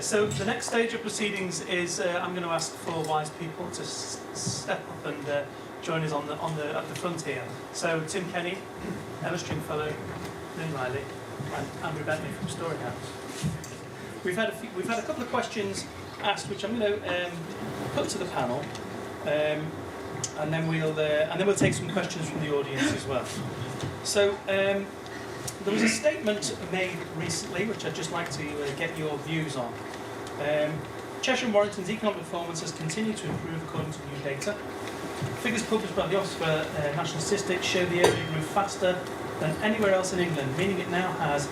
So the next stage of proceedings is I'm going to ask for wise people to step up and join us at the front here. So Tim Kenny, Emma Stringfellow, Lynn Riley, and Andrew Bentley from Storyhouse. We've had a couple of questions asked, which I'm going to put to the panel, and then we'll take some questions from the audience as well. So there was a statement made recently, which I'd just like to get your views on. Cheshire and Warrington's economic performance has continued to improve according to new data. Figures published by the Office for National Statistics show the area grew faster than anywhere else in England, meaning it now has a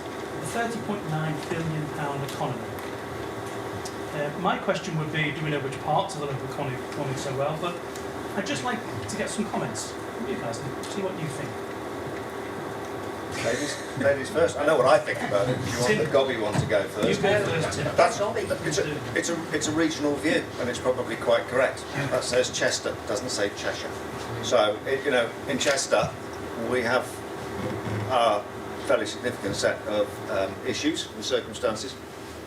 £30.9 billion economy. My question would be, do we know which parts of the local economy are performing so well? But I'd just like to get some comments from you guys and see what you think. Ladies first. I know what I think about it. If you want the gobby one to go first. You go first, Tim. It's a regional view, and it's probably quite correct. That says Chester, doesn't say Cheshire. So, in Chester, we have a fairly significant set of issues and circumstances.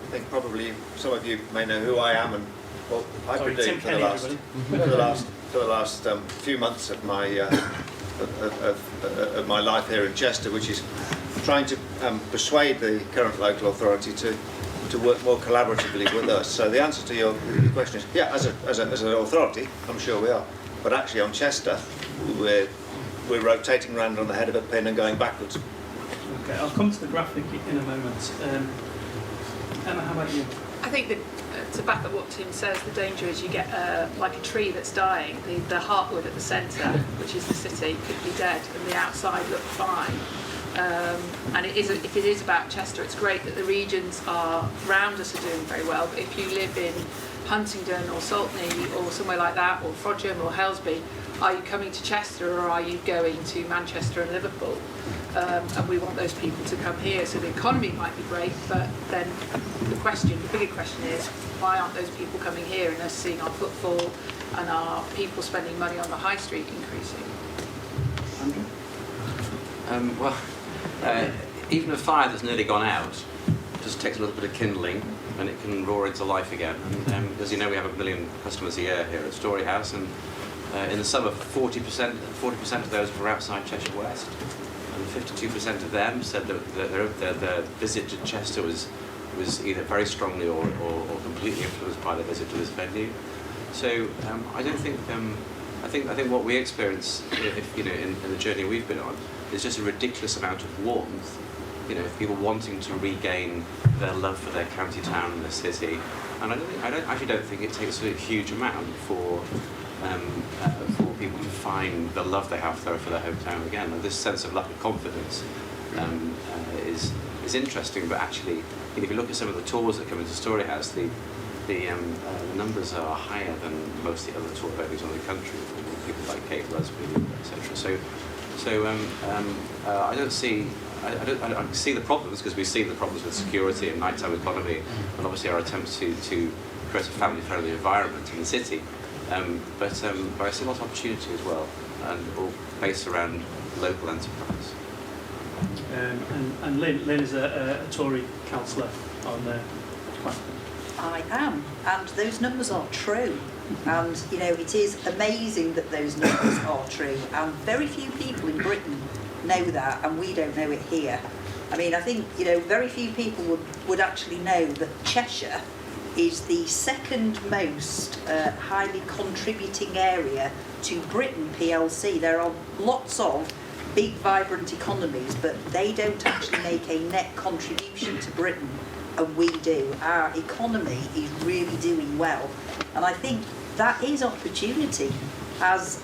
I think probably some of you may know who I am and what I've been doing for the last few months of my of my life here in Chester, which is trying to persuade the current local authority to work more collaboratively with us. So the answer to your question is, yeah, as an authority, I'm sure we are. But actually on Chester, we're rotating around on the head of a pin and going backwards. Okay, I'll come to the graphic in a moment. Emma, how about you? I think that to back up what Tim says, the danger is you get like a tree that's dying. The heartwood at the centre, which is the city, could be dead, and the outside look fine. And if it is about Chester, it's great that the regions around us are doing very well. But if you live in Huntingdon or Saltney or somewhere like that, or Frodsham or Helsby, are you coming to Chester or are you going to Manchester and Liverpool? And we want those people to come here. So the economy might be great, but then the bigger question is, why aren't those people coming here and us seeing our footfall and our people spending money on the high street increasing? Andrew? Even a fire that's nearly gone out just takes a little bit of kindling and it can roar into life again. And as you know, we have 1 million customers a year here at Storyhouse, and in the summer 40% of those were outside Cheshire West, and 52% of them said that their visit to Chester was either very strongly or completely influenced by the visit to this venue. So I don't think I think what we experience, in the journey we've been on, is just a ridiculous amount of warmth. People wanting to regain their love for their county town and their city, and I actually don't think it takes a huge amount for people to find the love they have there for their hometown again. And this sense of lack of confidence is interesting, but actually, if you look at some of the tours that come into Storyhouse, the numbers are higher than most of the other tour venues in the country. People like Kate Rusby, etc. So I don't see. I see the problems, because we see the problems with security and nighttime economy, and obviously our attempts to create a family-friendly environment in the city. But I see a lot of opportunity as well, and all based around local enterprise. And Lynn is a Tory councillor on the I am, and those numbers are true. And it is amazing that those numbers are true, and very few people in Britain know that, and we don't know it here. I mean, I think very few people would actually know that Cheshire is the second most highly contributing area to Britain PLC. There are lots of big vibrant economies, but they don't actually make a net contribution to Britain, and we do. Our economy is really doing well, and I think that is opportunity. As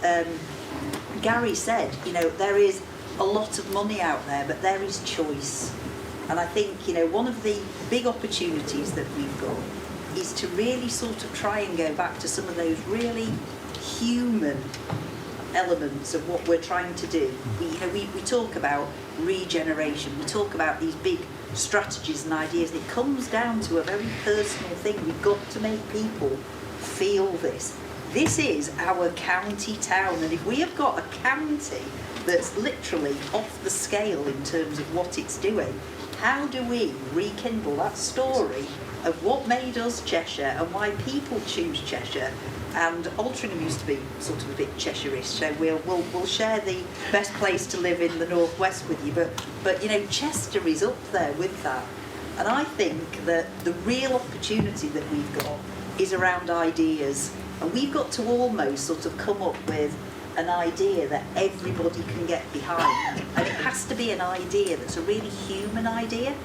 Gary said, there is a lot of money out there, but there is choice. And I think one of the big opportunities that we've got is to really sort of try and go back to some of those really human elements of what we're trying to do. We talk about regeneration, we talk about these big strategies and ideas. It comes down to a very personal thing. We've got to make people feel this. This is our county town, and if we have got a county that's literally off the scale in terms of what it's doing, how do we rekindle that story of what made us Cheshire and why people choose Cheshire? And Altrincham used to be sort of a bit Cheshire-ish, so we'll share the best place to live in the northwest with you. But you know, Chester is up there with that, and I think that the real opportunity that we've got is around ideas, and we've got to almost sort of come up with an idea that everybody can get behind, and it has to be an idea that's a really human idea.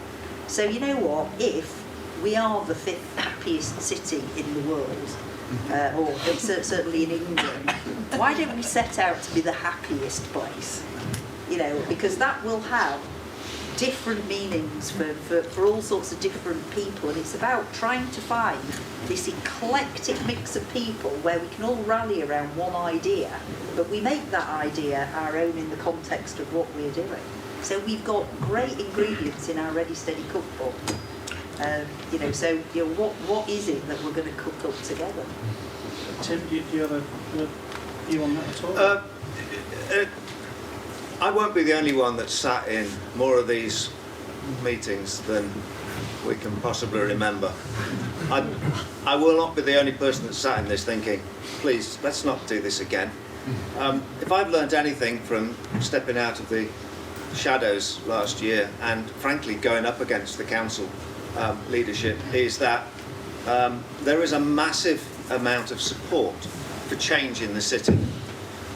So you know what, if we are the 5th happiest city in the world, or certainly in England, why don't we set out to be the happiest place? You know, because that will have different meanings for all sorts of different people, and it's about trying to find this eclectic mix of people where we can all rally around one idea, but we make that idea our own in the context of what we're doing. So we've got great ingredients in our Ready Steady cookbook. You know, so you know, what is it that we're going to cook up together? Tim, do you have a view on that at all? I won't be the only one that's sat in more of these meetings than we can possibly remember. I will not be the only person that's sat in this thinking, please, let's not do this again. If I've learned anything from stepping out of the shadows last year and frankly going up against the council leadership, is that there is a massive amount of support for change in the city.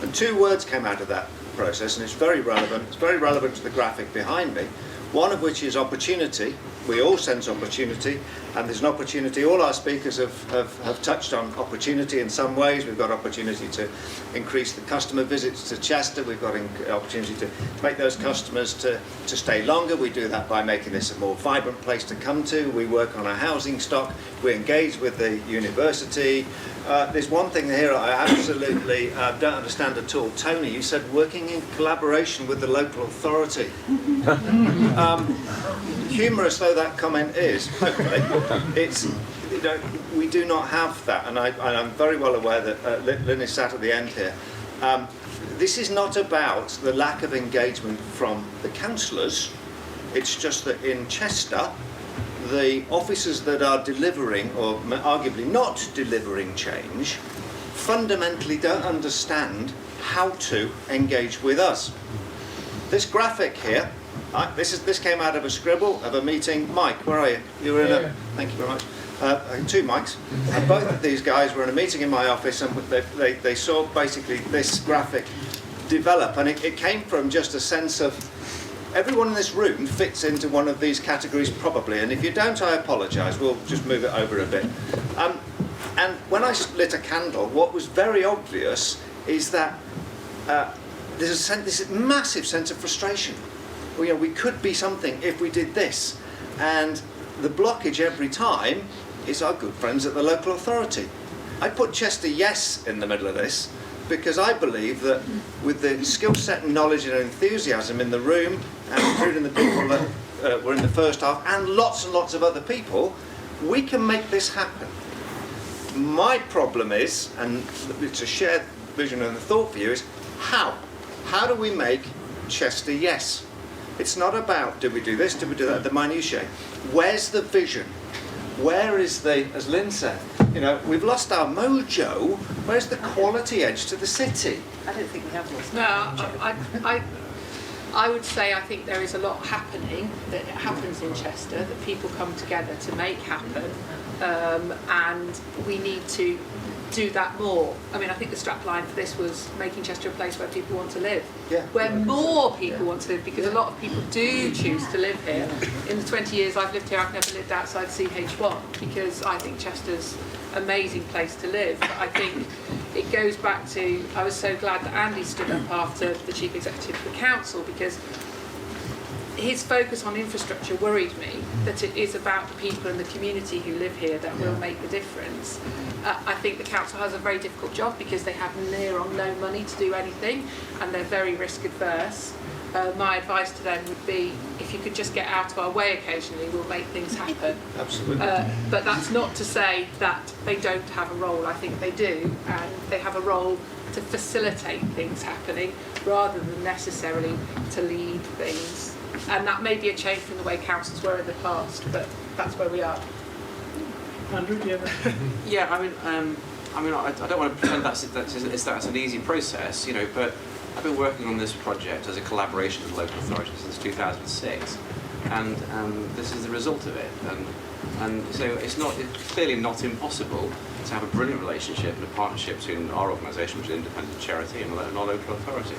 And 2 words came out of that process, and it's very relevant. It's very relevant to the graphic behind me. One of which is opportunity. We all sense opportunity, and there's an opportunity. All our speakers have touched on opportunity in some ways. We've got opportunity to increase the customer visits to Chester. We've got an opportunity to make those customers to stay longer. We do that by making this a more vibrant place to come to. We work on our housing stock. We engage with the university. There's one thing here I absolutely don't understand at all. Tony, you said working in collaboration with the local authority. Humorous though that comment is, okay, it's, you know, we do not have that, and I'm very well aware that Lynn is sat at the end here. This is not about the lack of engagement from the councillors. It's just that in Chester, the officers that are delivering, or arguably not delivering change, fundamentally don't understand how to engage with us. This graphic here, this came out of a scribble of a meeting. Mike, where are you? You were in a, thank you very much. 2 mics. And both of these guys were in a meeting in my office, and they saw basically this graphic develop, and it came from just a sense of everyone in this room fits into one of these categories probably, and if you don't, I apologise. We'll just move it over a bit. And when I lit a candle, what was very obvious is that there's this massive sense of frustration. Well, you know, we could be something if we did this, and the blockage every time is our good friends at the local authority. I put Chester Yes in the middle of this because I believe that with the skill set and knowledge and enthusiasm in the room, and including the people that were in the first half, and lots of other people, we can make this happen. My problem is, and it's a shared vision and a thought for you, is how? How do we make Chester Yes? It's not about do we do this, do we do that, the minutiae. Where's the vision? Where is the, as Lynn said, you know, we've lost our mojo. Where's the quality edge to the city? I don't think we have lost. No, I would say I think there is a lot happening that happens in Chester that people come together to make happen, and we need to do that more. I mean, I think the strapline for this was making Chester a place where people want to live. Yeah. Where more people want to live, because a lot of people do choose to live here. In the 20 years I've lived here, I've never lived outside CH1 because I think Chester's an amazing place to live. But I think it goes back to, I was so glad that Andy stood up after the Chief Executive of the Council, because his focus on infrastructure worried me, that it is about the people and the community who live here that will make the difference. I think the council has a very difficult job because they have near on no money to do anything, and they're very risk adverse. My advice to them would be, if you could just get out of our way occasionally, we'll make things happen. Absolutely. But that's not to say that they don't have a role. I think they do, and they have a role to facilitate things happening rather than necessarily to lead things. And that may be a change from the way councils were in the past, but that's where we are. Andrew, do you have a... Yeah, I don't want to pretend that's an easy process, you know, but I've been working on this project as a collaboration with local authorities since 2006, and this is the result of it. And so it's clearly not impossible to have a brilliant relationship and a partnership between our organisation, which is an independent charity, and our local authority.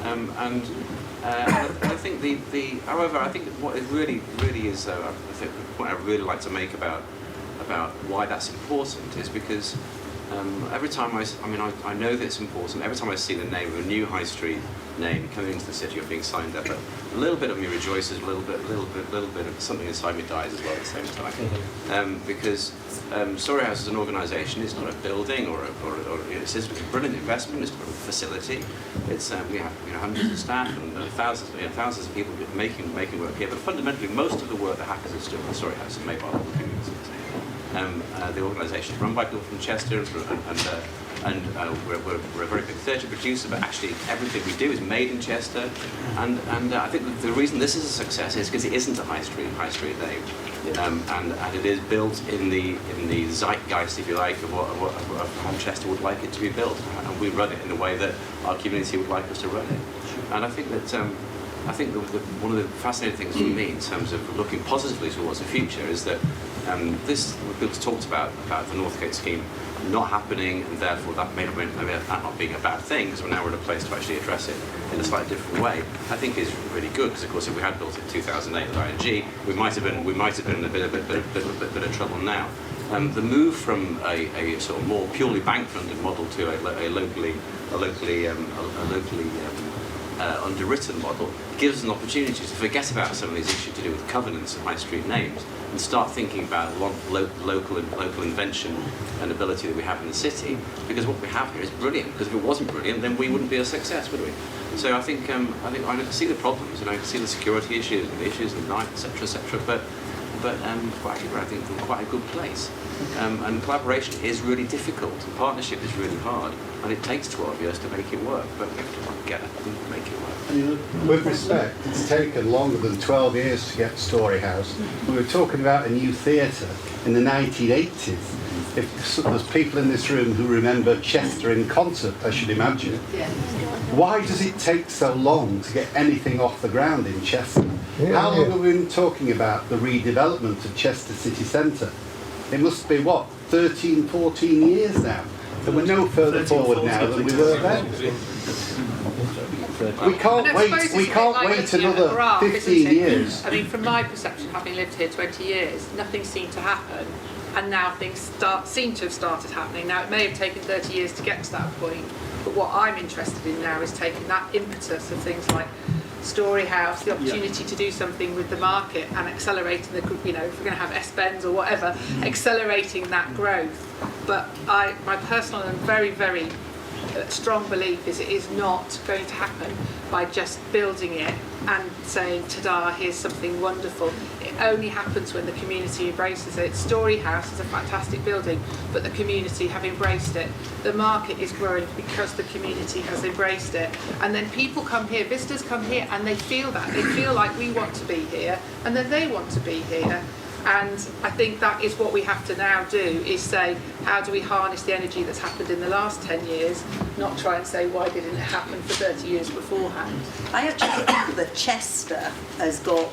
And I think however, I think what it really is, I think the point I really like to make about why that's important is because every time I know that it's important. Every time I see the name of a new high street name coming into the city or being signed up, a little bit of me rejoices, a little bit of something inside me dies as well at the same time. Because Storyhouse as an organisation is not a building or it's a brilliant investment. It's a facility. It's we have hundreds of staff and thousands of people making work here. But fundamentally, most of the work that happens at Storyhouse is made by local communities. The organisation is run by people from Chester, and we're a very big theatre producer, but actually everything we do is made in Chester. And I think the reason this is a success is because it isn't a high street name, and it is built in the zeitgeist, if you like, of how Chester would like it to be built, and we run it in the way that our community would like us to run it. And I think that. One of the fascinating things for me in terms of looking positively towards the future is that we've talked about the Northgate scheme not happening, and therefore that may not being a bad thing, because we're now in a place to actually address it in a slightly different way. I think is really good, because of course if we had built it in 2008 with ING, we might have been in a bit of trouble now. The move from a sort of more purely bank-funded model to a locally underwritten model gives us an opportunity to forget about some of these issues to do with covenants and high street names and start thinking about local invention and ability that we have in the city, because what we have here is brilliant, because if it wasn't brilliant then we wouldn't be a success, would we? So I think I can see the problems, and I can see the security issues and the issues and night, etc., but actually we're, I think, in quite a good place. And collaboration is really difficult, and partnership is really hard, and it takes 12 years to make it work, but we have to get it and make it work. With respect, it's taken longer than 12 years to get Storyhouse. We were talking about a new theatre in the 1980s. If there's people in this room who remember Chester in concert, I should imagine. Yeah. Why does it take so long to get anything off the ground in Chester? How long have we been talking about the redevelopment of Chester city centre? It must be, 13, 14 years now. And we're no further forward now than we were then. We can't wait another 15 years. I mean, from my perception, having lived here 20 years, nothing seemed to happen, and now things seem to have started happening. Now, it may have taken 30 years to get to that point, but what I'm interested in now is taking that impetus of things like Storyhouse, the opportunity to do something with the market and accelerating the, if we're going to have S-Bends or whatever, accelerating that growth. But my personal and very, very strong belief is it is not going to happen by just building it and saying, ta-da, here's something wonderful. It only happens when the community embraces it. Storyhouse is a fantastic building, but the community have embraced it. The market is growing because the community has embraced it. And then people come here, visitors come here, and they feel that. They feel like we want to be here, and then they want to be here. And I think that is what we have to now do, is say, how do we harness the energy that's happened in the last 10 years, not try and say, why didn't it happen for 30 years beforehand? I actually think that Chester has got,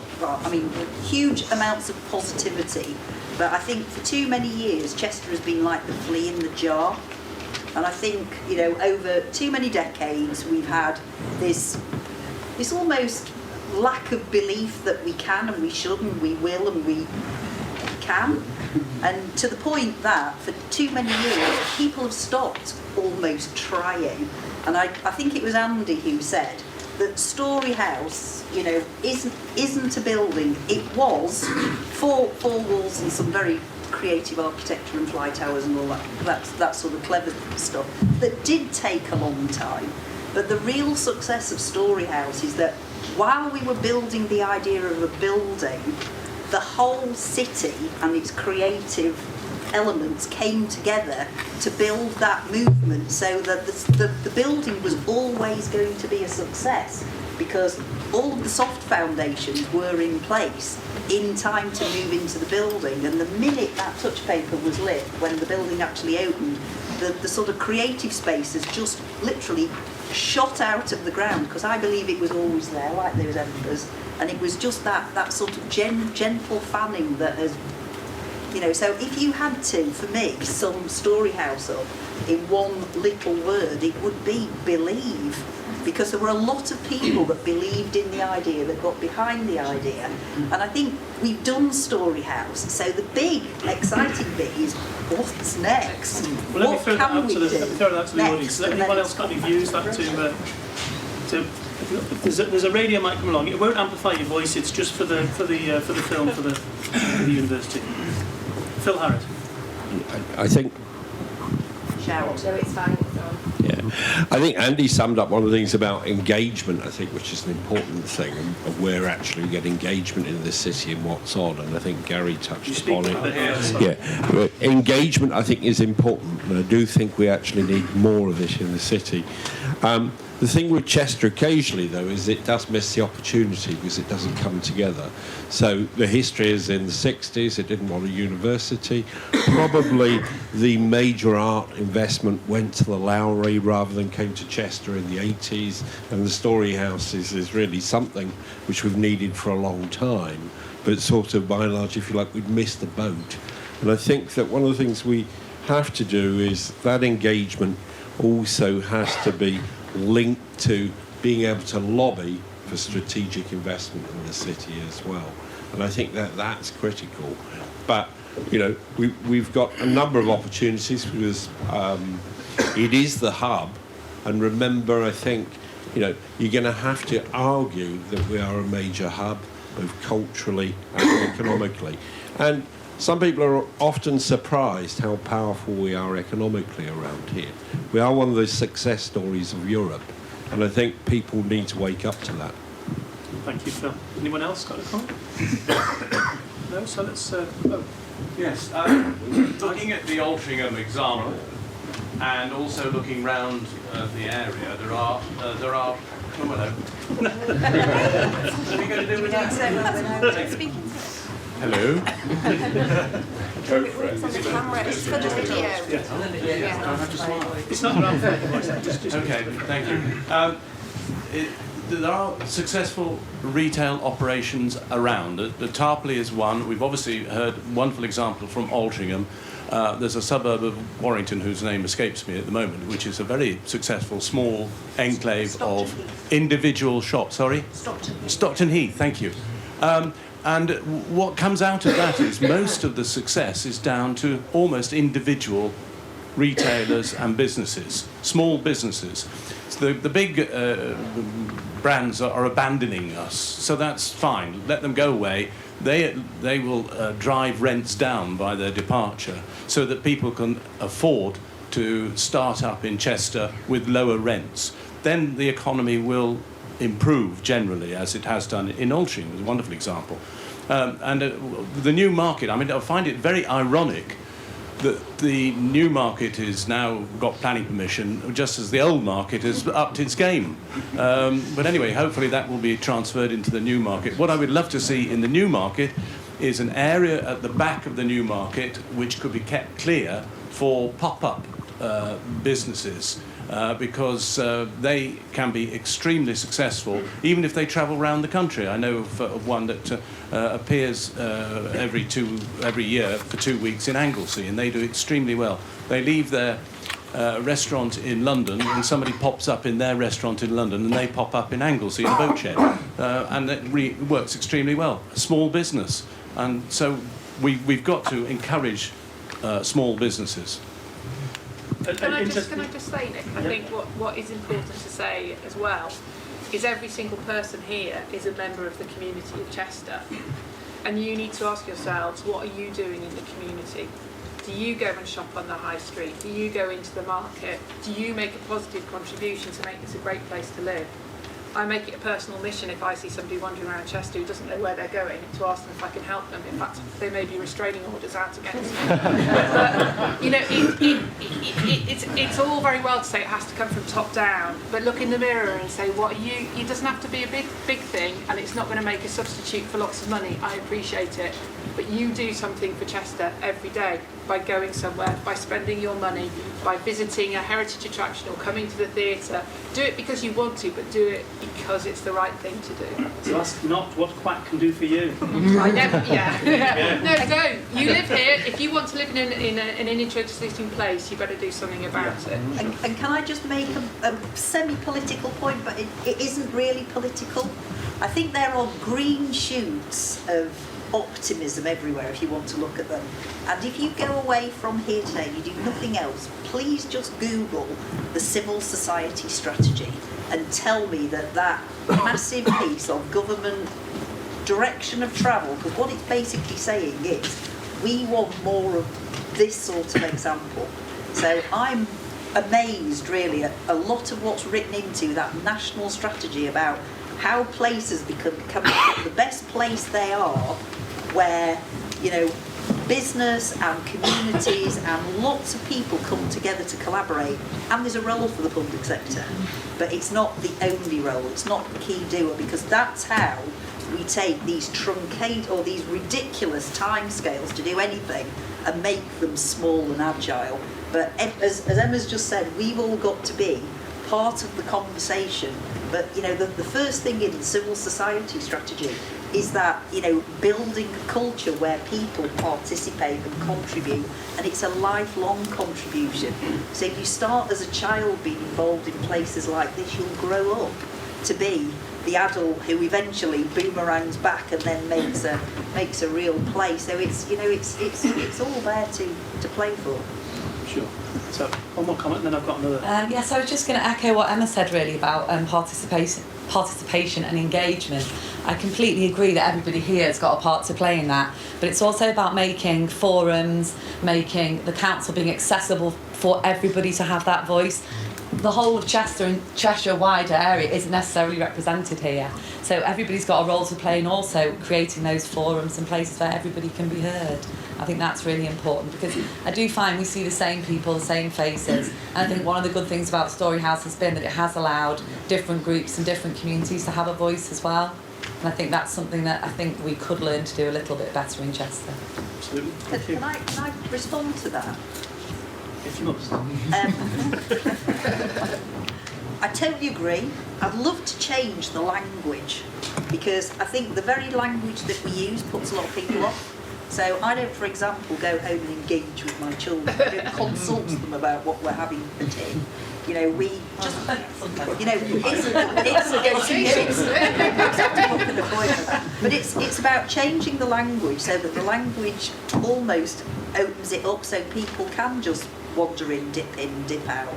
huge amounts of positivity, but I think for too many years Chester has been like the flea in the jar. And I think, over too many decades we've had this almost lack of belief that we can and we should and we will and we can, and to the point that for too many years people have stopped almost trying. And I think it was Andy who said that Storyhouse, isn't a building. It was four walls and some very creative architecture and fly towers and all that sort of clever stuff that did take a long time. But the real success of Storyhouse is that while we were building the idea of a building, the whole city and its creative elements came together to build that movement, so that the building was always going to be a success. because all of the soft foundations were in place in time to move into the building, and the minute that touch paper was lit, when the building actually opened, the sort of creative spaces just literally shot out of the ground, because I believe it was always there, like those embers, and it was just that sort of gentle fanning that has, you know. So if you had to, for me, sum Storyhouse up in one little word, it would be believe, because there were a lot of people that believed in the idea, that got behind the idea, and I think we've done Storyhouse. So the big exciting bit is what's next? Well, let me What throw that can out we to the, do let me throw that out to the next? audience. Has And anyone then- else got any views that there's a radio mic come along. It won't amplify your voice. It's just for the film for the university. Phil Harrod. I think, Shout. So it's fine. It's on. yeah, I think Andy summed up one of the things about engagement, I think, which is an important thing, of where actually we get engagement in the city and what's on, and I think Gary touched upon it. Yeah, but engagement, I think, is important, and I do think we actually need more of it in the city. The thing with Chester occasionally, though, is it does miss the opportunity because it doesn't come together. So the history is in the 60s, it didn't want a university. Probably the major art investment went to the Lowry rather than came to Chester in the 80s. And the Storyhouse is really something which we've needed for a long time. But sort of, by and large, if you like, we'd missed the boat. And I think that one of the things we have to do is that engagement also has to be linked to being able to lobby for strategic investment in the city as well, and I think that that's critical. But you know, we've got a number of opportunities because it is the hub, and remember, I think, you know, you're going to have to argue that we are a major hub, both culturally and economically, and some people are often surprised how powerful we are economically around here. We are one of the success stories of Europe, and I think people need to wake up to that. Thank you, Phil. Anyone else got a comment? No. So let's. Yes, looking at the Altrincham example, and also looking round the area, there are. Oh, hello. What are you going to do with that? Hello. Go for it. It's on the camera, it's for the video. It's not around for just Okay, thank you. There are successful retail operations around. The Tarpley is one. We've obviously heard a wonderful example from Altrincham. There's a suburb of Warrington whose name escapes me at the moment, which is a very successful small enclave of individual shops. Sorry? Stockton Heath, thank you. And what comes out of that is most of the success is down to almost individual retailers and businesses, small businesses. So the big brands are abandoning us, so that's fine. Let them go away. They will drive rents down by their departure so that people can afford to start up in Chester with lower rents. Then the economy will improve generally, as it has done in Altrincham. It's a wonderful example. And the new market, I mean, I find it very ironic that the new market has now got planning permission, just as the old market has upped its game. But anyway, hopefully that will be transferred into the new market. What I would love to see in the new market is an area at the back of the new market which could be kept clear for pop-up businesses. Because they can be extremely successful, even if they travel around the country. I know of one that appears every year for 2 weeks in Anglesey, and they do extremely well. They leave their restaurant in London, and somebody pops up in their restaurant in London, and they pop up in Anglesey in a boat shed, and it works extremely well. A small business, and so we've got to encourage small businesses. Can I just say, Nick, I think what is important to say as well is every single person here is a member of the community of Chester. And you need to ask yourselves, what are you doing in the community? Do you go and shop on the high street? Do you go into the market? Do you make a positive contribution to make this a great place to live? I make it a personal mission if I see somebody wandering around Chester who doesn't know where they're going to ask them if I can help them. In fact, there may be restraining orders out against them. But, you know, it's all very well to say it has to come from top down, but look in the mirror and say, what are you? It doesn't have to be a big thing, and it's not going to make a substitute for lots of money. I appreciate it, but you do something for Chester every day by going somewhere, by spending your money, by visiting a heritage attraction or coming to the theatre. Do it because you want to, but do it because it's the right thing to do. So ask not what Quack can do for you. I never, yeah. No, don't. You live here. If you want to live in an interesting place, you better do something about it. And can I just make a semi-political point, but it isn't really political? I think there are green shoots of optimism everywhere if you want to look at them. And if you go away from here today and you do nothing else, please just Google the civil society strategy and tell me that massive piece of government direction of travel, because what it's basically saying is we want more of this sort of example. So I'm amazed really at a lot of what's written into that national strategy about how places become the best place they are, where, you know, business and communities and lots of people come together to collaborate, and there's a role for the public sector, but it's not the only role, it's not the key doer, because that's how we take these truncate or these ridiculous timescales to do anything and make them small and agile. But as Emma's just said, we've all got to be part of the conversation. But, you know, the first thing in the civil society strategy is that, you know, building a culture where people participate and contribute, and it's a lifelong contribution. So if you start as a child being involved in places like this, you'll grow up to be the adult who eventually boomerangs back and then makes a real play. So it's, you know, it's all there to play for. Sure. So one more comment, and then I've got another. Yes, I was just going to echo what Emma said really about participation and engagement. I completely agree that everybody here has got a part to play in that, but it's also about making forums, making the council being accessible for everybody to have that voice. The whole of Chester and Cheshire wider area isn't necessarily represented here, so everybody's got a role to play in also creating those forums and places where everybody can be heard. I think that's really important, because I do find we see the same people, the same faces, and I think one of the good things about Storyhouse has been that it has allowed different groups and different communities to have a voice as well, and I think that's something that I think we could learn to do a little bit better in Chester. Absolutely. Thank you. Can I respond to that? If you must. I totally agree. I'd love to change the language, because I think the very language that we use puts a lot of people off. So I don't, for example, go home and engage with my children. I don't consult them about what we're having for tea. You know, we just, you know, but it's about changing the language so that the language almost opens it up so people can just wander in, dip out.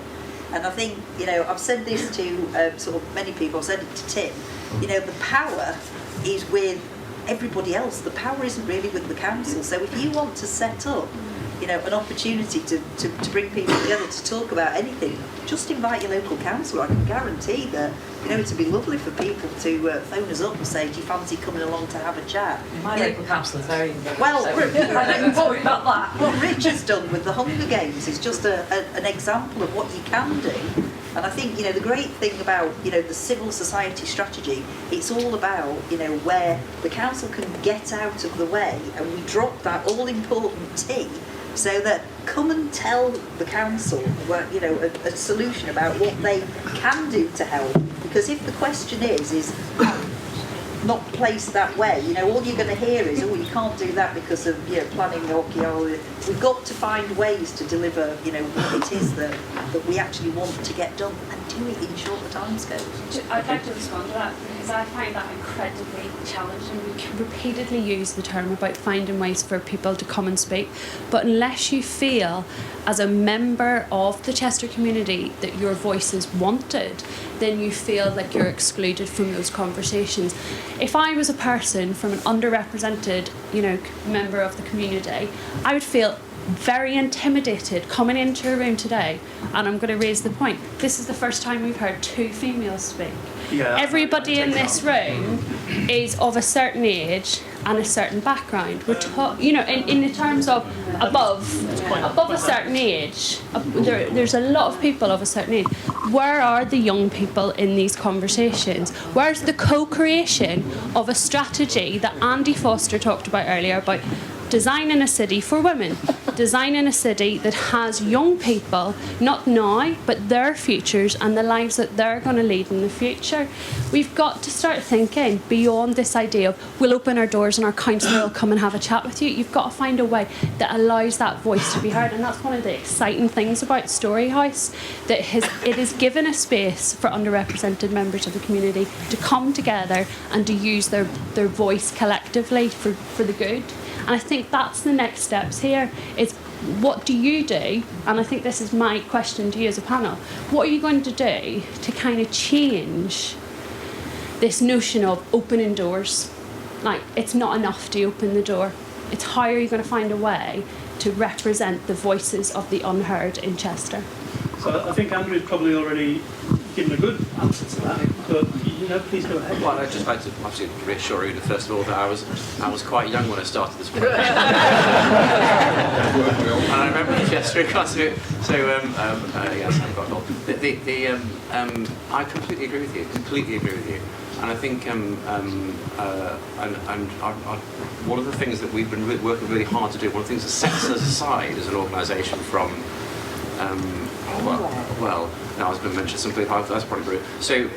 And I think, you know, I've said this to sort of many people, I've said it to Tim, you know, the power is with everybody else. The power isn't really with the council. So if you want to set up, you know, an opportunity to bring people together to talk about anything, just invite your local councillor. I can guarantee that, you know, it'd be lovely for people to phone us up and say, do you fancy coming along to have a chat? My local council is very well, so what Rich has done with the Hunger Games is just an example of what you can do. And I think, you know, the great thing about, you know, the civil society strategy, it's all about, you know, where the council can get out of the way and we drop that all-important T, so that come and tell the council, you know, a solution about what they can do to help. Because if the question is not placed that way, you know, all you're going to hear is, oh, you can't do that because of, you know, planning or archaeology. We've got to find ways to deliver, you know, what it is that we actually want to get done, and do it in shorter timescales. I'd like to respond to that, because I find that incredibly challenging. We can repeatedly use the term about finding ways for people to come and speak, but unless you feel as a member of the Chester community that your voice is wanted, then you feel like you're excluded from those conversations. If I was a person from an underrepresented, you know, member of the community, I would feel very intimidated coming into a room today, and I'm going to raise the point. This is the first time we've heard 2 females speak. Yeah, Everybody in this room is of a certain age and a certain background. We're in the terms of above a certain age. There's a lot of people of a certain age. Where are the young people in these conversations? Where's the co-creation of a strategy that Andy Foster talked about earlier about designing a city for women, designing a city that has young people, not now, but their futures and the lives that they're going to lead in the future. We've got to start thinking beyond this idea of we'll open our doors and our counsellor will come and have a chat with you. You've got to find a way that allows that voice to be heard, and that's one of the exciting things about Storyhouse, that it has given a space for underrepresented members of the community to come together and to use their voice collectively for the good. And I think that's the next steps here, is what do you do? And I think this is my question to you as a panel. What are you going to do to kind of change this notion of opening doors? Like, it's not enough to open the door. It's how are you going to find a way to represent the voices of the unheard in Chester? So I think Andrew's probably already given a good answer to that, but please go ahead. Well, I'd just like to obviously reassure you, first of all, that I was quite young when I started this project. And I remember the Chester class. So yes, I've got old. I completely agree with you. And I think one of the things that we've been working really hard to do, one of the things that sets us aside as an organisation from I was going to mention something, that's probably rude. So,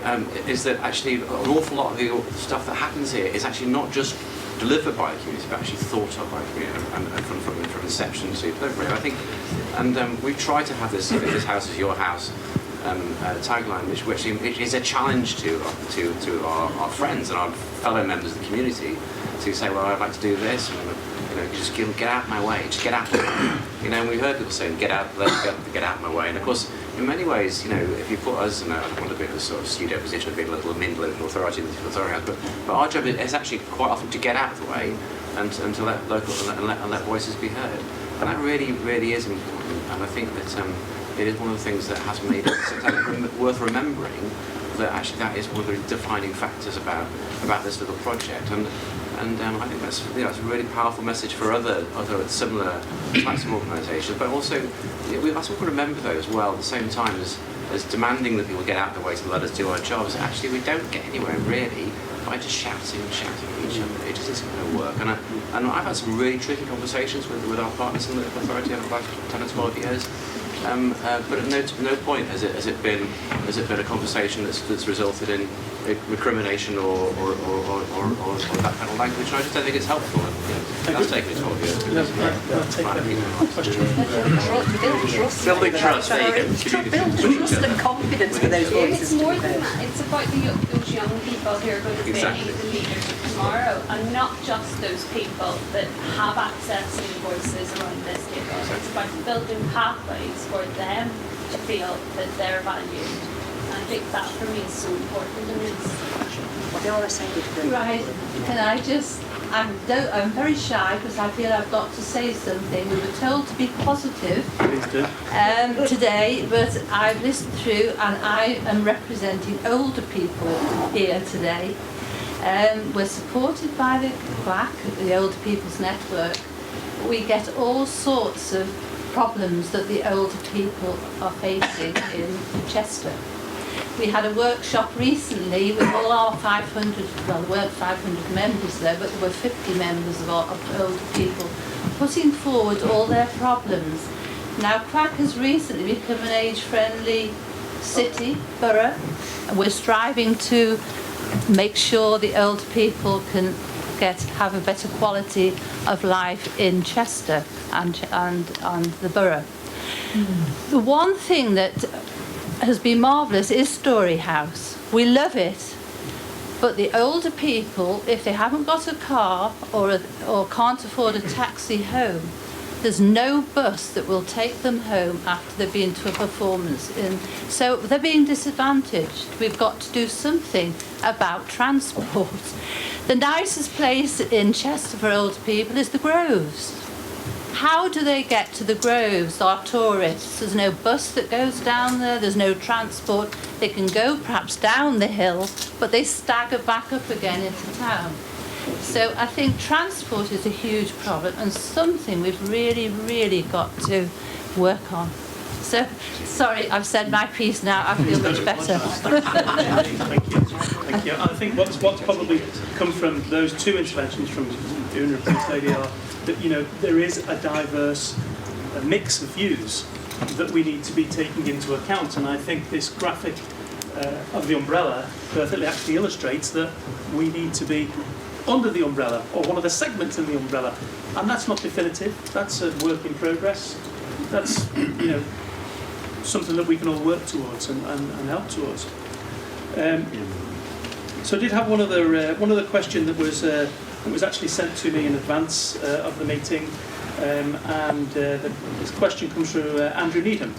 is that actually an awful lot of the stuff that happens here is actually not just delivered by the community, but actually thought of by the community, and from inception to delivery. I think, and we try to have this house is your house tagline, which is a challenge to our friends and our fellow members of the community to say, well, I'd like to do this, and just get out of my way, just get out of my way. And we heard people saying, get out of my way. And of course, in many ways, if you put us in I don't want to be in a sort of pseudo position of being a little local authority in the Storyhouse, but our job is actually quite often to get out of the way and to let local and let voices be heard. And that really, really is important. And I think that it is one of the things that has made it worth remembering that actually that is one of the defining factors about this little project. And I think that's a really powerful message for other similar types of organisations. But also, we also want to remember though as well, at the same time as demanding that people get out of the way to let us do our jobs. Actually, we don't get anywhere really by just shouting at each other. It just isn't going to work. And I've had some really tricky conversations with our partners in the local authority over the last 10 or 12 years. But at no point has it been a conversation that's resulted in recrimination or that kind of language. And I just don't think it's helpful. That's taken 12 years. Building trust. Build trust and confidence with those voices. It's more than that. It's about those young people who are going to be the leaders of tomorrow, and not just those people that have access to voices around this table. It's about building pathways for them to feel that they're valued. And I think that for me is so important in this. Right, can I just, I'm very shy because I feel I've got to say something. We were told to be positive today, but I've listened through and I am representing older people here today. We're supported by the QAC, the Older People's Network. We get all sorts of problems that the older people are facing in Chester. We had a workshop recently with all our 500, well, there weren't 500 members there, but there were 50 members of older people putting forward all their problems. Now, QAC has recently become an age-friendly city, borough, and we're striving to make sure the older people can have a better quality of life in Chester and the borough. The one thing that has been marvellous is Storyhouse. We love it, but the older people, if they haven't got a car or can't afford a taxi home, there's no bus that will take them home after they've been to a performance. So they're being disadvantaged. We've got to do something about transport. The nicest place in Chester for older people is the Groves. how do they get to the groves, our tourists? There's no bus that goes down there, there's no transport. They can go perhaps down the hill, but they stagger back up again into town. So I think transport is a huge problem and something we've really, really got to work on. So, sorry, I've said my piece now, I feel much better. Thank you. Thank you. I think what's probably come from those two interventions from Una and Prince Lady are that, you know, there is a diverse mix of views that we need to be taking into account, and I think this graphic of the umbrella perfectly actually illustrates that we need to be under the umbrella, or one of the segments in the umbrella, and that's not definitive, that's a work in progress, that's, you know, something that we can all work towards and help towards. So I did have one other question that was actually sent to me in advance of the meeting, and this question comes through Andrew Needham.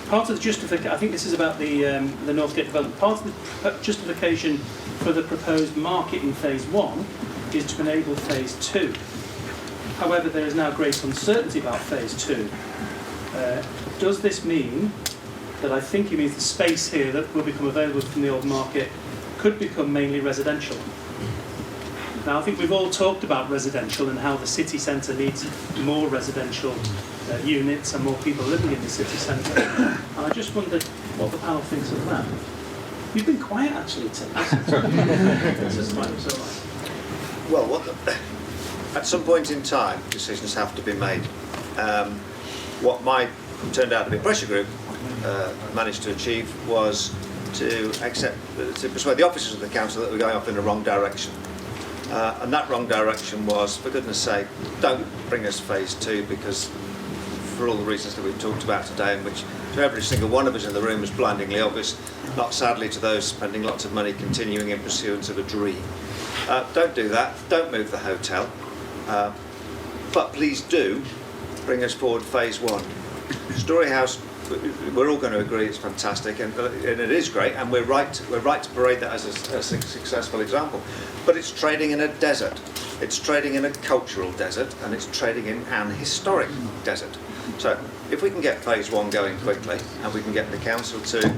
Part of the justification, I think this is about the Northgate development, part of the justification for the proposed market in phase 1 is to enable phase 2. However, there is now great uncertainty about phase 2. Does this mean that, I think he means the space here that will become available from the old market could become mainly residential? Now, I think we've all talked about residential and how the city centre needs more residential units and more people living in the city centre. And I just wondered what the panel thinks of that. You've been quiet, actually, Tim. This is fine, it's all right. Well, at some point in time, decisions have to be made. What turned out to be a pressure group managed to achieve was to persuade the officers of the council that we're going off in the wrong direction. And that wrong direction was, for goodness sake, don't bring us phase 2, because for all the reasons that we've talked about today, and which to every single one of us in the room is blindingly obvious, not sadly to those spending lots of money continuing in pursuance of a dream. Don't do that, don't move the hotel, but please do bring us forward phase 1. Storyhouse, we're all going to agree it's fantastic, and it is great, and we're right to parade that as a successful example. But it's trading in a desert, it's trading in a cultural desert, and it's trading in an historic desert. So if we can get phase 1 going quickly, and we can get the council to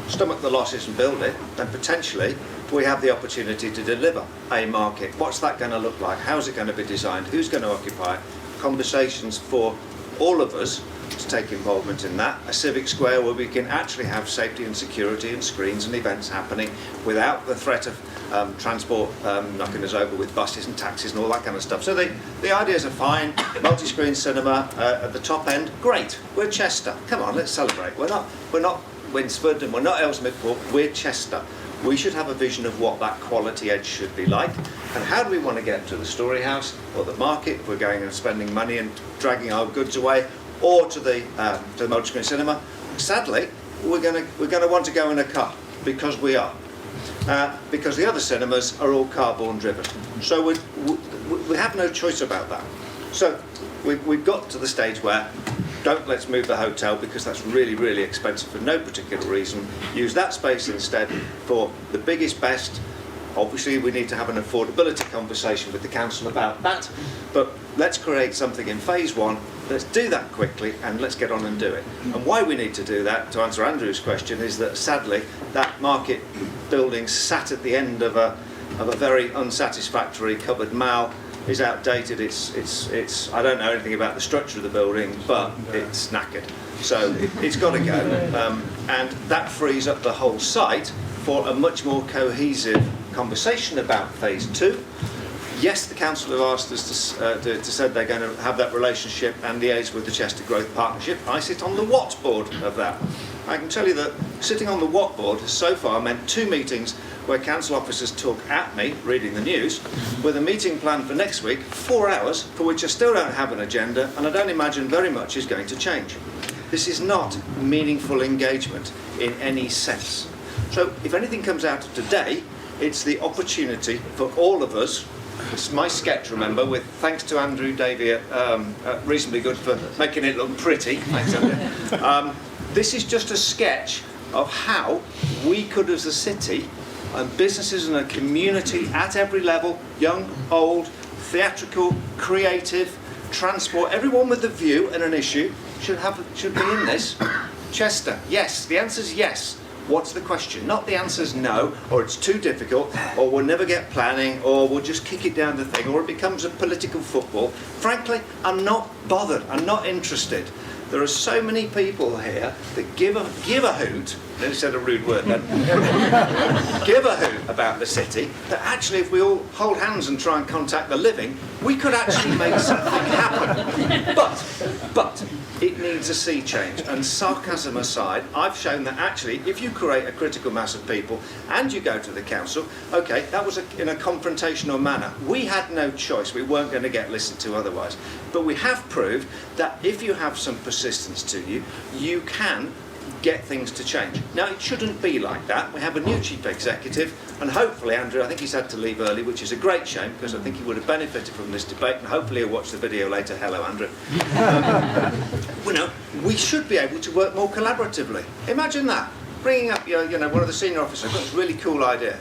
stomach the losses and build it, then potentially we have the opportunity to deliver a market. What's that going to look like? How's it going to be designed? Who's going to occupy it? Conversations for all of us to take involvement in that. A civic square where we can actually have safety and security and screens and events happening without the threat of transport knocking us over with buses and taxis and all that kind of stuff. So the ideas are fine. Multi-screen cinema at the top end, great. We're Chester. Come on, let's celebrate. We're not Winsford and we're not Ellesmere Port. We're Chester. We should have a vision of what that quality edge should be like, and how do we want to get to the Storyhouse or the market if we're going and spending money and dragging our goods away, or to the multi-screen cinema. Sadly, we're going to want to go in a car, because we are, because the other cinemas are all car-borne driven. So we have no choice about that. So we've got to the stage where let's move the hotel, because that's really, really expensive for no particular reason. Use that space instead for the biggest, best. Obviously, we need to have an affordability conversation with the council about that, but let's create something in phase 1. Let's do that quickly, and let's get on and do it. And why we need to do that, to answer Andrew's question, is that sadly, that market building sat at the end of a very unsatisfactory covered mall is outdated. It's I don't know anything about the structure of the building, but it's knackered. So it's got to go, and that frees up the whole site for a much more cohesive conversation about phase 2. Yes, the council have asked us to said they're going to have that relationship and liaise with the Chester Growth Partnership. I sit on the what board of that. I can tell you that sitting on the what board has so far meant 2 meetings where council officers talk at me, reading the news, with a meeting planned for next week, 4 hours, for which I still don't have an agenda, and I don't imagine very much is going to change. This is not meaningful engagement in any sense. So if anything comes out of today, it's the opportunity for all of us. It's my sketch, remember, with thanks to Andrew Davey, reasonably good for making it look pretty. Thanks, Andrew. This is just a sketch of how we could, as a city, and businesses and a community at every level, young, old, theatrical, creative, transport, everyone with a view and an issue should be in this. Chester, yes. The answer's yes. What's the question? Not the answer's no, or it's too difficult, or we'll never get planning, or we'll just kick it down the thing, or it becomes a political football. Frankly, I'm not bothered. I'm not interested. There are so many people here that give a hoot, nearly said a rude word then, give a hoot about the city, that actually if we all hold hands and try and contact the living, we could actually make something happen. But it needs a sea change. And sarcasm aside, I've shown that actually if you create a critical mass of people and you go to the council, okay, that was in a confrontational manner. We had no choice. We weren't going to get listened to otherwise. But we have proved that if you have some persistence to you, you can get things to change. Now, it shouldn't be like that. We have a new chief executive, and hopefully, Andrew, I think he's had to leave early, which is a great shame, because I think he would have benefited from this debate, and hopefully he'll watch the video later. Hello, Andrew. We should be able to work more collaboratively. Imagine that. Bringing up one of the senior officers. That's a really cool idea.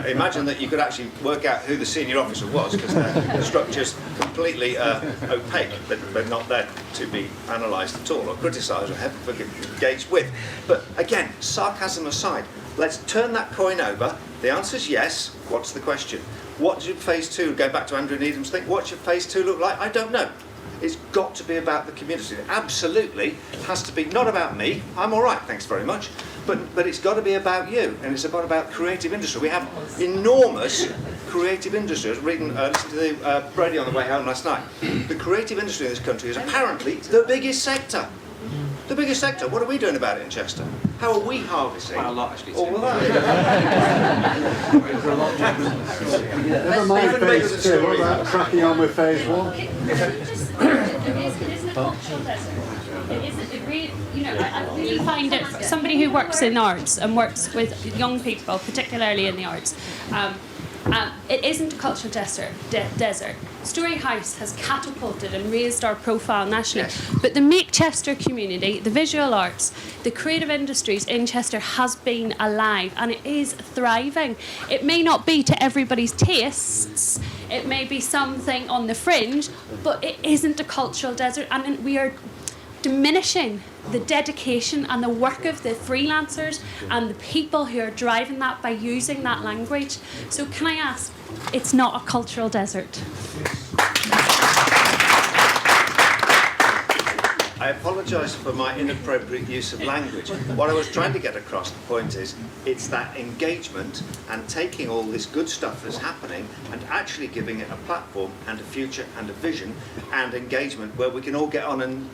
Imagine that you could actually work out who the senior officer was, because the structure's completely opaque. They're not there to be analysed at all or criticised or engaged with. But again, sarcasm aside, let's turn that coin over. The answer's yes. What's the question? What should phase 2, go back to Andrew Needham's thing, what should phase 2 look like? I don't know. It's got to be about the community. It absolutely has to be not about me. I'm all right, thanks very much. But it's got to be about you, and it's about creative industry. We have enormous creative industry. I was listening to the Brady on the way home last night. The creative industry in this country is apparently the biggest sector. The biggest sector. What are we doing about it in Chester? How are we harvesting? Quite a lot, actually. All of Never mind phase 2, what about cracking on with phase 1? It isn't a cultural desert. It really, I really find it, somebody who works in arts and works with young people, particularly in the arts, it isn't a cultural desert. Storyhouse has catapulted and raised our profile nationally. Yes. But the Make Chester community, the visual arts, the creative industries in Chester has been alive and it is thriving. It may not be to everybody's tastes, it may be something on the fringe, but it isn't a cultural desert, and we are diminishing the dedication and the work of the freelancers and the people who are driving that by using that language. So can I ask, it's not a cultural desert? I apologise for my inappropriate use of language. What I was trying to get across, the point is, it's that engagement and taking all this good stuff that's happening and actually giving it a platform and a future and a vision and engagement where we can all get on and,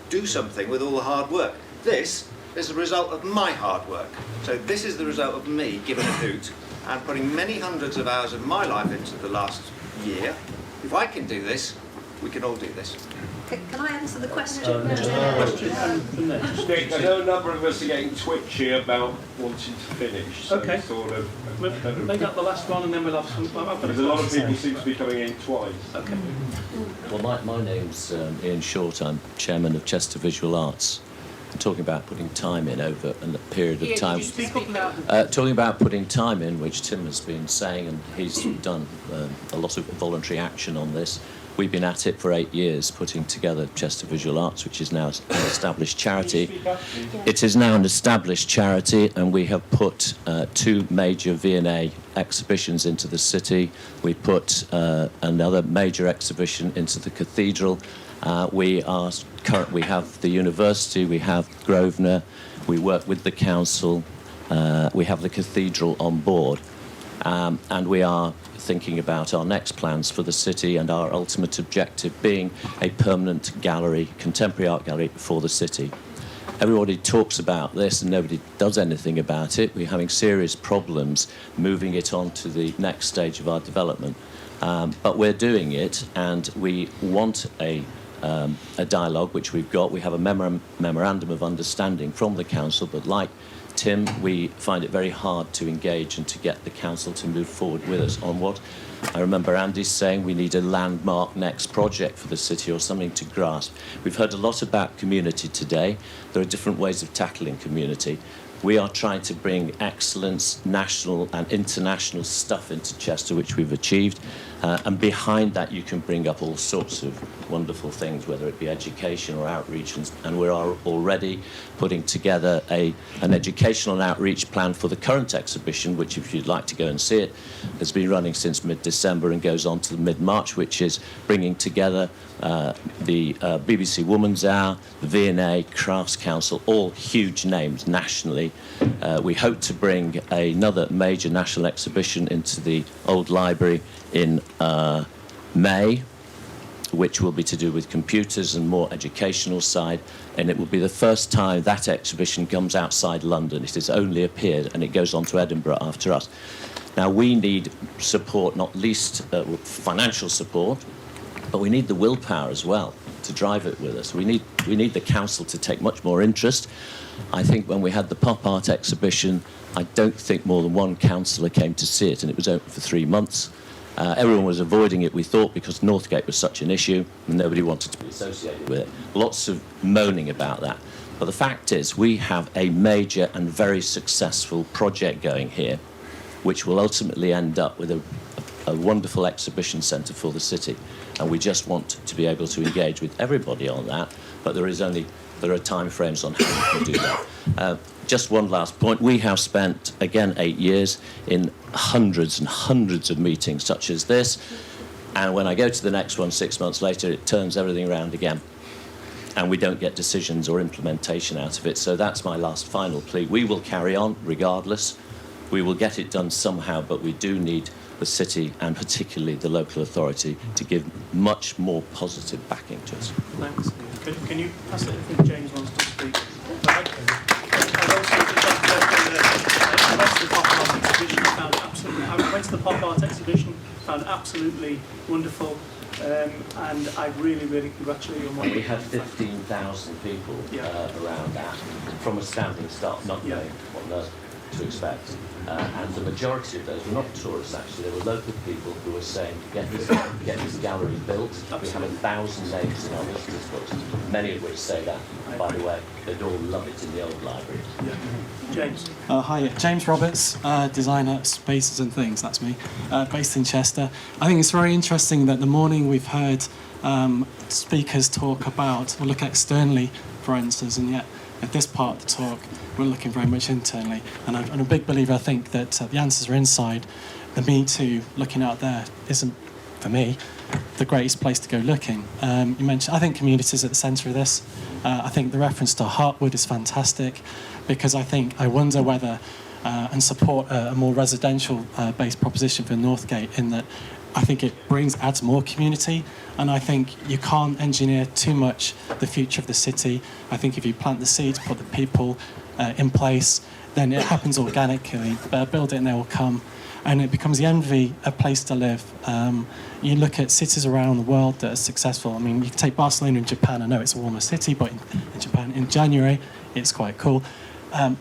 do something with all the hard work. This is the result of my hard work. So this is the result of me giving a hoot and putting many hundreds of hours of my life into the last year. If I can do this, we can all do this. Can I answer the question? I know a number of us are getting twitchy about wanting to finish. So Okay. Sort of. Make up the last one and then we'll have some. Because a lot of people seem to be coming in twice. Okay. Well, my name's Ian Short. I'm chairman of Chester Visual Arts. Talking about putting time in over a period of time. Talking about putting time in, which Tim has been saying, and he's done a lot of voluntary action on this. We've been at it for 8 years, putting together Chester Visual Arts, which is now an established charity. It is now an established charity, and we have put 2 major V&A exhibitions into the city. We put another major exhibition into the cathedral. We have the university, we have Grosvenor, we work with the council, we have the cathedral on board, and we are thinking about our next plans for the city and our ultimate objective being a permanent gallery, contemporary art gallery for the city. Everybody talks about this and nobody does anything about it. We're having serious problems moving it on to the next stage of our development. But we're doing it, and we want a dialogue, which we've got. We have a memorandum of understanding from the council, but like Tim, we find it very hard to engage and to get the council to move forward with us on what I remember Andy saying we need a landmark next project for the city or something to grasp. We've heard a lot about community today. There are different ways of tackling community. We are trying to bring excellence, national and international stuff into Chester, which we've achieved. And behind that, you can bring up all sorts of wonderful things, whether it be education or outreach. And we are already putting together an educational and outreach plan for the current exhibition, which, if you'd like to go and see it, has been running since mid-December and goes on to mid-March, which is bringing together the BBC Women's Hour, the V&A, Crafts Council, all huge names nationally. We hope to bring another major national exhibition into the old library in May, which will be to do with computers and more educational side, and it will be the first time that exhibition comes outside London. It has only appeared, and it goes on to Edinburgh after us. Now, we need support, not least financial support, but we need the willpower as well to drive it with us. We need the council to take much more interest. I think when we had the pop art exhibition, I don't think more than one councillor came to see it, and it was open for 3 months. Everyone was avoiding it, we thought, because Northgate was such an issue and nobody wanted to be associated with it. Lots of moaning about that. But the fact is, we have a major and very successful project going here, which will ultimately end up with a wonderful exhibition centre for the city. And we just want to be able to engage with everybody on that, but there are time frames on how we can do that. Just one last point. We have spent, again, 8 years in hundreds and hundreds of meetings such as this, and when I go to the next one 6 months later, it turns everything around again, and we don't get decisions or implementation out of it. So that's my last final plea. We will carry on regardless. We will get it done somehow, but we do need the city and particularly the local authority to give much more positive backing to us. Thanks. Can you pass it? I think James wants to speak. I went to the pop art exhibition, found it absolutely wonderful, and I really, really congratulate you on what we had 15,000 people around that from a standing start, not knowing what on earth to expect. And the majority of those were not tourists, actually. They were local people who were saying, get this gallery built. We have 1,000 names in our visitors books, many of which say that. By the way, they'd all love it in the old library. Yeah. James. Hi, James Roberts, designer, Spaces and Things, that's me, based in Chester. I think it's very interesting that the morning we've heard speakers talk about, or look externally for answers, and yet at this part of the talk, we're looking very much internally. And I'm a big believer, I think, that the answers are inside. The Me Too, looking out there, isn't, for me, the greatest place to go looking. You mentioned, I think community is at the centre of this. I think the reference to Heartwood is fantastic, because I wonder whether, and support a more residential based proposition for Northgate, in that I think it adds more community, and I think you can't engineer too much the future of the city. I think if you plant the seeds, put the people in place, then it happens organically. Build it and they will come, and it becomes the envy of place to live. You look at cities around the world that are successful. I mean, you can take Barcelona in Japan. I know it's a warmer city, but in Japan in January, it's quite cool.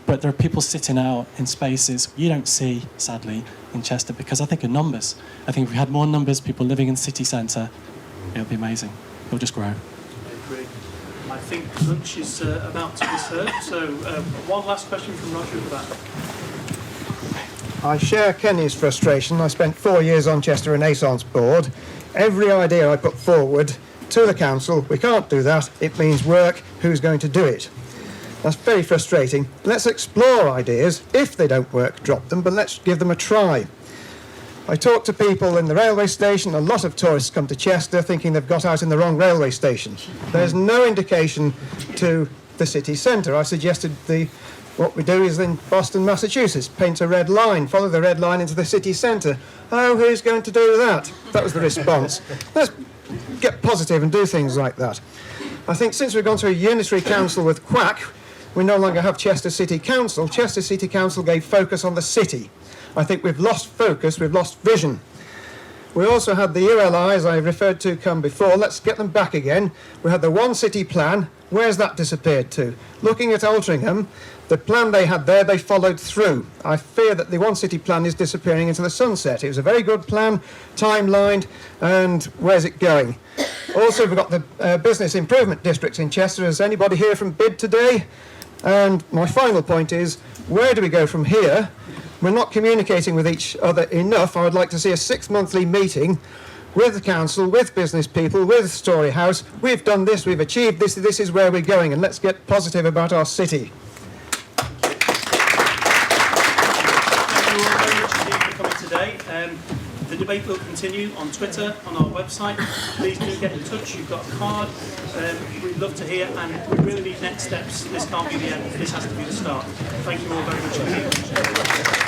But there are people sitting out in spaces you don't see, sadly, in Chester, because I think of numbers. I think if we had more numbers, people living in the city centre, it would be amazing. It'll just grow. I agree. I think lunch is about to be served. So one last question from Roger at the back. I share Kenny's frustration. I spent 4 years on Chester Renaissance Board. Every idea I put forward to the council, we can't do that. It means work. Who's going to do it? That's very frustrating. Let's explore ideas. If they don't work, drop them, but let's give them a try. I talk to people in the railway station. A lot of tourists come to Chester thinking they've got out in the wrong railway station. There's no indication to the city centre. I suggested what we do is in Boston, Massachusetts, paint a red line, follow the red line into the city centre. Oh, who's going to do that? That was the response. Let's get positive and do things like that. I think since we've gone through a unitary council with Quack, we no longer have Chester City Council. Chester City Council gave focus on the city. I think we've lost focus, we've lost vision. We also had the ULIs I referred to come before. Let's get them back again. We had the One City Plan. Where's that disappeared to? Looking at Altrincham, the plan they had there, they followed through. I fear that the One City Plan is disappearing into the sunset. It was a very good plan, timelined, and where's it going? Also, we've got the business improvement districts in Chester. Is anybody here from BID today? And my final point is, where do we go from here? We're not communicating with each other enough. I would like to see a 6 monthly meeting with the council, with business people, with Storyhouse. We've done this, we've achieved this, this is where we're going, and let's get positive about our city. Thank you all very much indeed for coming today. The debate will continue on Twitter, on our website. Please do get in touch. You've got a card. We'd love to hear, and we really need next steps. This can't be the end. This has to be the start. Thank you all very much indeed.